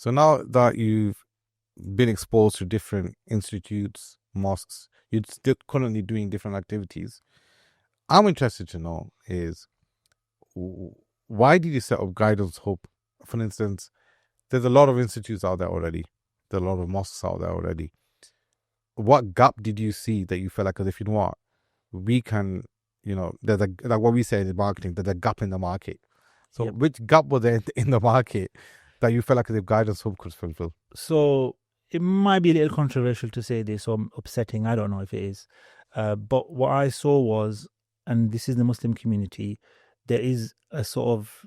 So now that you've been exposed to different institutes, mosques, you're still currently doing different activities. I'm interested to know is why did you set up Guidance Hub? For instance, there's a lot of institutes out there already. There's a lot of mosques out there already. What gap did you see that you felt like, as if, you know what, we can, there's like what we say in marketing, there's a gap in the market. So which gap was there in the market that you felt like the Guidance Hub could fulfill? So it might be a little controversial to say this or upsetting. I don't know if it is. But what I saw was, and this is the Muslim community, there is a sort of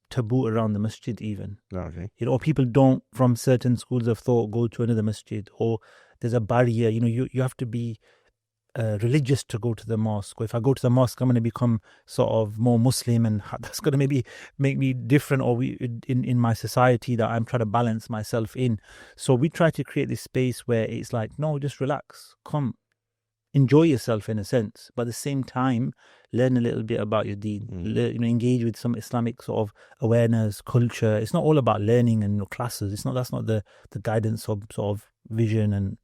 taboo around the masjid even. Okay. People don't, from certain schools of thought, go to another masjid, or there's a barrier. You have to be religious to go to the mosque, or if I go to the mosque I'm going to become sort of more Muslim, and that's going to maybe make me different or in my society that I'm trying to balance myself in. So we try to create this space where it's like, no, just relax, come enjoy yourself in a sense, but at the same time learn a little bit about your Deen, engage with some Islamic sort of awareness, culture. It's not all about learning and classes. That's not the guidance of sort of vision and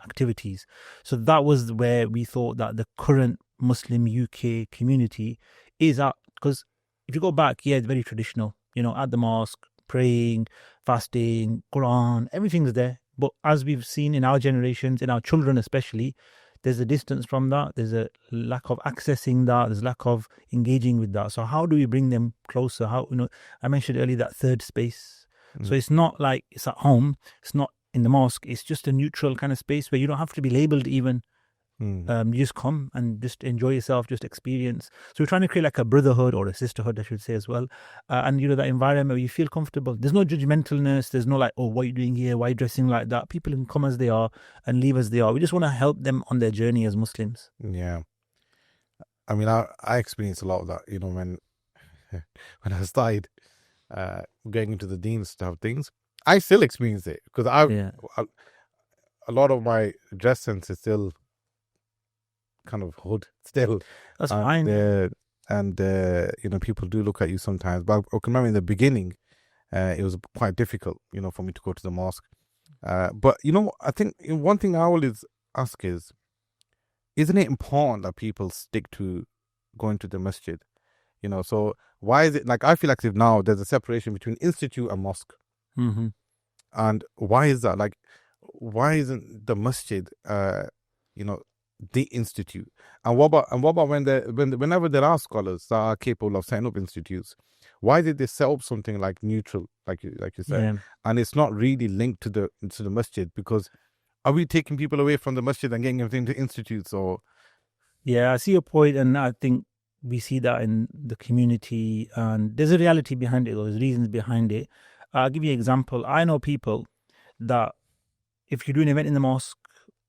activities. So that was where we thought that the current Muslim UK community is at, because if you go back, it's very traditional, at the mosque, praying, fasting, Quran, everything's there. But as we've seen in our generations, in our children especially, there's a distance from that. There's a lack of accessing that. There's a lack of engaging with that. So how do we bring them closer? I mentioned earlier that third space. So it's not like it's at home. It's not in the mosque. It's just a neutral kind of space where you don't have to be labeled even. You just come and just enjoy yourself, just experience. So we're trying to create like a brotherhood or a sisterhood, I should say as well. And that environment where you feel comfortable. There's no judgmentalness. There's no like, oh, what are you doing here? Why are you dressing like that? People can come as they are and leave as they are. We just want to help them on their journey as Muslims. Yeah. I mean, I experienced a lot of that, when I started getting into the Deen stuff things. I still experience it because a lot of my dress sense is still kind of hood still. That's fine. And people do look at you sometimes. But I can remember in the beginning, it was quite difficult, for me to go to the mosque. But I think one thing I always ask is, isn't it important that people stick to going to the masjid? So why is it like, I feel like if now there's a separation between institute and mosque. Mm-hmm. And why is that? Like, why isn't the masjid, the institute? And what about whenever there are scholars that are capable of setting up institutes, why did they set up something like neutral, like you said, and it's not really linked to the masjid? Because are we taking people away from the masjid and getting everything to institutes? Or I see your point, and I think we see that in the community, and there's a reality behind it. There's reasons behind it. I'll give you an example. I know people that if you do an event in the mosque,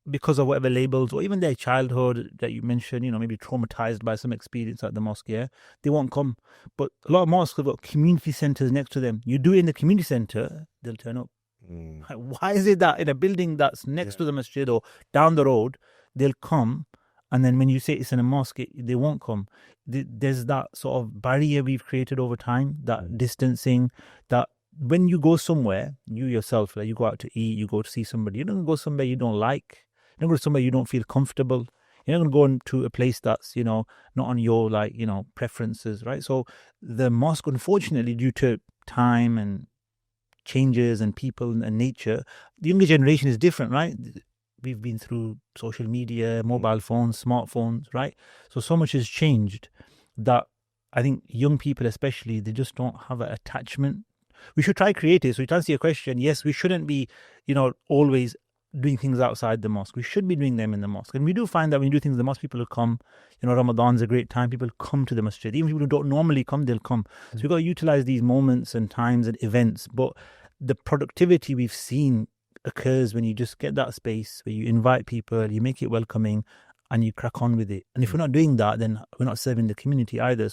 because of whatever labels or even their childhood that you mentioned, maybe traumatized by some experience at the mosque, they won't come. But a lot of mosques have got community centers next to them. You do it in the community center, they'll turn up. Why is it that in a building that's next to the masjid or down the road, they'll come, and then when you say it's in a mosque, they won't come? There's that sort of barrier we've created over time, that distancing, that when you go somewhere, you yourself, like you go out to eat, you go to see somebody, you don't go somewhere you don't like. You're not going to somewhere you don't feel comfortable. You're not going to go into a place that's, not on your, preferences, right? So the mosque, unfortunately, due to time and changes and people and nature, the younger generation is different, right? We've been through social media, mobile phones, smartphones, right? So much has changed that I think young people especially, they just don't have an attachment. We should try creative. So to answer your question, yes, we shouldn't be, always doing things outside the mosque. We should be doing them in the mosque. And we do find that when you do things in the mosque, people will come. Ramadan's a great time. People come to the masjid. Even people who don't normally come, they'll come. So we've got to utilize these moments and times and events. But the productivity we've seen occurs when you just get that space where you invite people, you make it welcoming, and you crack on with it. And if we're not doing that, then we're not serving the community either.